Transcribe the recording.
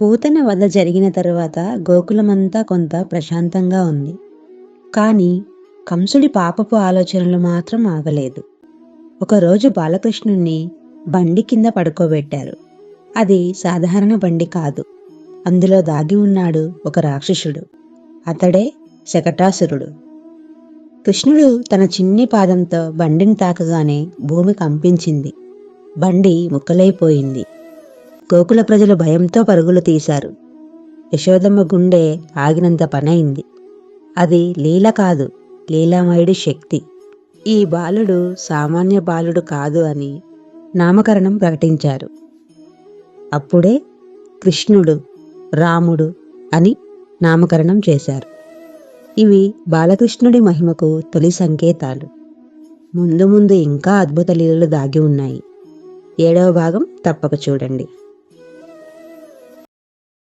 పూతన వధ జరిగిన తరువాత గోకులమంతా కొంత ప్రశాంతంగా ఉంది. కాని కంసుడి పాపపు ఆలోచనలు మాత్రం ఆగలేదు. ఒకరోజు బాలకృష్ణుణ్ణి బండి కింద పడుకోబెట్టారు. అది సాధారణ బండి కాదు. అందులో దాగి ఉన్నాడు ఒక రాక్షసుడు. అతడే శకటాసురుడు. కృష్ణుడు తన చిన్ని పాదంతో బండిని తాకగానే భూమి కంపించింది. బండి ముక్కలైపోయింది. గోకుల ప్రజలు భయంతో పరుగులు తీశారు. యశోదమ్మ గుండె ఆగినంత పనైంది. అది లీల కాదు, లీలామయుడి శక్తి. ఈ బాలుడు సామాన్య బాలుడు కాదు అని నామకరణం ప్రకటించారు. అప్పుడే కృష్ణుడు, రాముడు అని నామకరణం చేశారు. ఇవి బాలకృష్ణుడి మహిమకు తొలి సంకేతాలు. ముందు ముందు ఇంకా అద్భుత లీలలు దాగి ఉన్నాయి. 7వ భాగం తప్పక చూడండి.